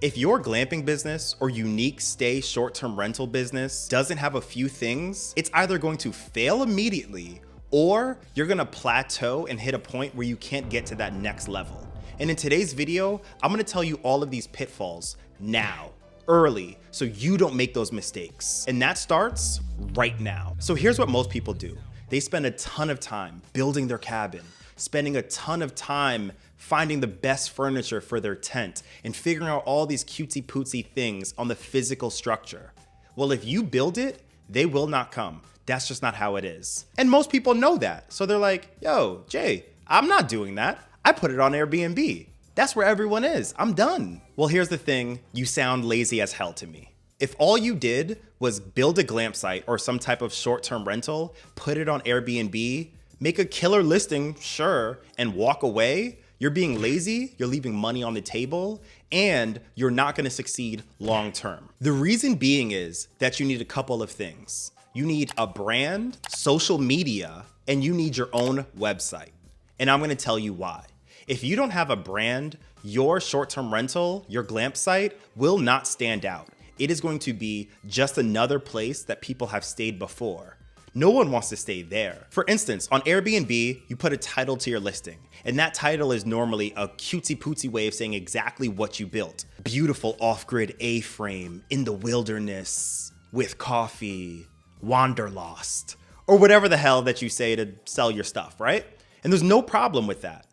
If your glamping business or unique stay short-term rental business doesn't have a few things, it's either going to fail immediately or you're gonna plateau and hit a point where you can't get to that next level. And in today's video, I'm gonna tell you all of these pitfalls now, early, so you don't make those mistakes. And that starts right now. So here's what most people do. They spend a ton of time building their cabin, spending a ton of time finding the best furniture for their tent and figuring out all these cutesy pootsy things on the physical structure. Well, if you build it, they will not come. That's just not how it is. And most people know that. So they're like, yo, Jay, I'm not doing that. I put it on Airbnb. That's where everyone is. I'm done. Well, here's the thing. You sound lazy as hell to me. If all you did was build a glamp site or some type of short-term rental, put it on Airbnb, make a killer listing, sure, and walk away, you're being lazy, you're leaving money on the table, and you're not gonna succeed long-term. The reason being is that you need a couple of things. You need a brand, social media, and you need your own website. And I'm gonna tell you why. If you don't have a brand, your short-term rental, your glamp site will not stand out. It is going to be just another place that people have stayed before. No one wants to stay there. For instance, on Airbnb, you put a title to your listing, and that title is normally a cutesy-pootsy way of saying exactly what you built. Beautiful off-grid A-frame in the wilderness with coffee, wanderlost, or whatever the hell that you say to sell your stuff, right? And there's no problem with that.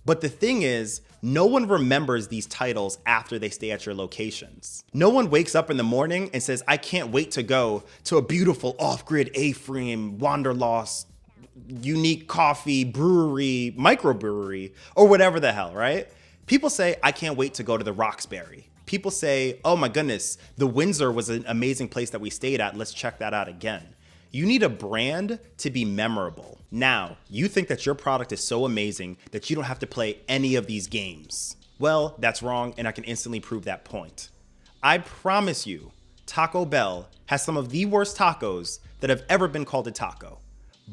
But the thing is, no one remembers these titles after they stay at your locations. No one wakes up in the morning and says, I can't wait to go to a beautiful off-grid A-frame, wanderlost, unique coffee, brewery, microbrewery, or whatever the hell, right? People say, I can't wait to go to the Roxbury. People say, oh my goodness, the Windsor was an amazing place that we stayed at. Let's check that out again. You need a brand to be memorable. Now, you think that your product is so amazing that you don't have to play any of these games. Well, that's wrong, and I can instantly prove that point. I promise you, Taco Bell has some of the worst tacos that have ever been called a taco,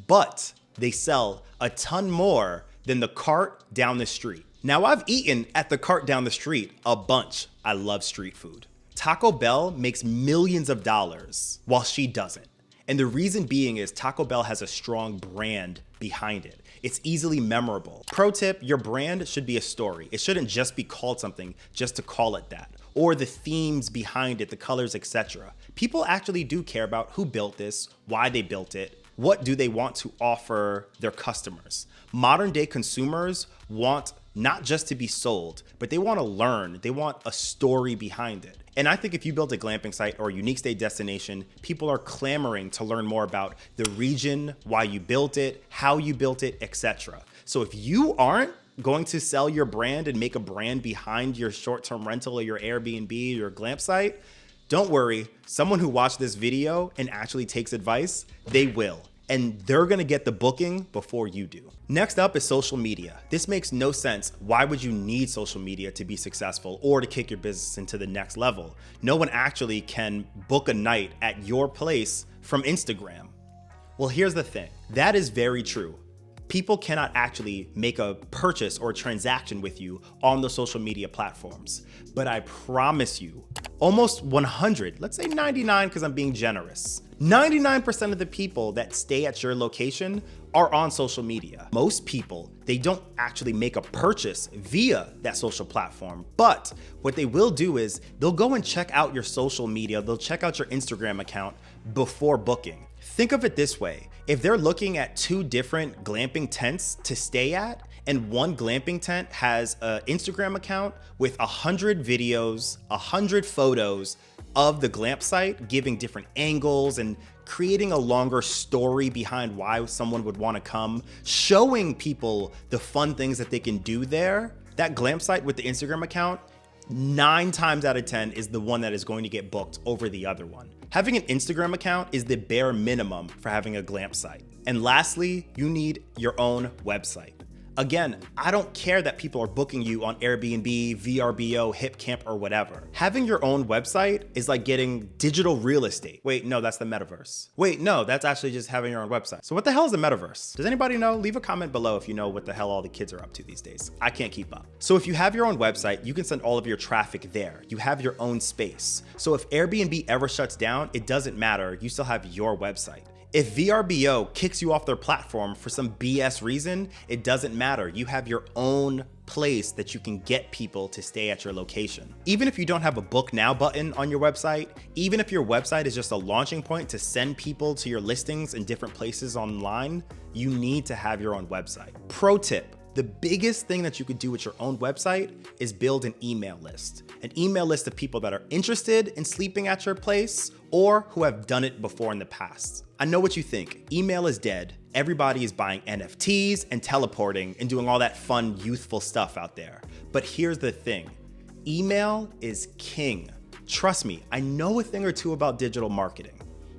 but they sell a ton more than the cart down the street. Now, I've eaten at the cart down the street a bunch. I love street food. Taco Bell makes millions of dollars while she doesn't. And the reason being is Taco Bell has a strong brand behind it. It's easily memorable. Pro tip, your brand should be a story. It shouldn't just be called something just to call it that, or the themes behind it, the colors, etc. People actually do care about who built this, why they built it, what do they want to offer their customers. Modern day consumers want not just to be sold, but they want to learn. They want a story behind it. And I think if you build a glamping site or a unique stay destination, people are clamoring to learn more about the region, why you built it, how you built it, etc. So if you aren't going to sell your brand and make a brand behind your short-term rental or your Airbnb or your glamp site, don't worry. Someone who watched this video and actually takes advice, they will. And they're gonna get the booking before you do. Next up is social media. This makes no sense. Why would you need social media to be successful or to kick your business into the next level? No one actually can book a night at your place from Instagram. Well, here's the thing. That is very true. People cannot actually make a purchase or a transaction with you on the social media platforms. But I promise you, almost 100, let's say 99 because I'm being generous, 99% of the people that stay at your location are on social media. Most people, they don't actually make a purchase via that social platform, but what they will do is they'll go and check out your social media, they'll check out your Instagram account before booking. Think of it this way. If they're looking at two different glamping tents to stay at, and one glamping tent has an Instagram account with 100 videos, 100 photos of the glamp site, giving different angles and creating a longer story behind why someone would want to come, showing people the fun things that they can do there, that glamp site with the Instagram account, 9 times out of 10 is the one that is going to get booked over the other one. Having an Instagram account is the bare minimum for having a glamp site. And lastly, you need your own website. Again, I don't care that people are booking you on Airbnb, VRBO, HipCamp, or whatever. Having your own website is like getting digital real estate. Wait, no, that's the metaverse. Wait, no, that's actually just having your own website. So what the hell is the metaverse? Does anybody know? Leave a comment below if you know what the hell all the kids are up to these days. I can't keep up. So if you have your own website, you can send all of your traffic there. You have your own space. So if Airbnb ever shuts down, it doesn't matter. You still have your website. If VRBO kicks you off their platform for some BS reason, it doesn't matter. You have your own place that you can get people to stay at your location. Even if you don't have a book now button on your website, even if your website is just a launching point to send people to your listings in different places online, you need to have your own website. Pro tip. The biggest thing that you could do with your own website is build an email list of people that are interested in sleeping at your place or who have done it before in the past. I know what you think. Email is dead. Everybody is buying NFTs and teleporting and doing all that fun, youthful stuff out there. But here's the thing. Email is king. Trust me, I know a thing or two about digital marketing.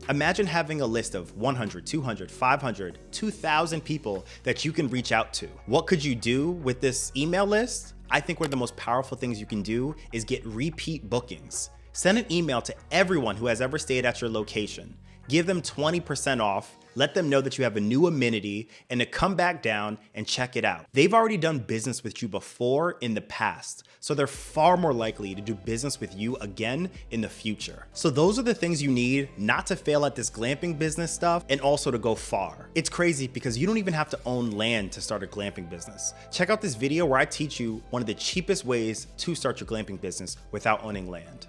Imagine having a list of 100, 200, 500, 2,000 people that you can reach out to. What could you do with this email list? I think one of the most powerful things you can do is get repeat bookings. Send an email to everyone who has ever stayed at your location. Give them 20% off, let them know that you have a new amenity and to come back down and check it out. They've already done business with you before in the past, so they're far more likely to do business with you again in the future. So those are the things you need not to fail at this glamping business stuff and also to go far. It's crazy because you don't even have to own land to start a glamping business. Check out this video where I teach you one of the cheapest ways to start your glamping business without owning land.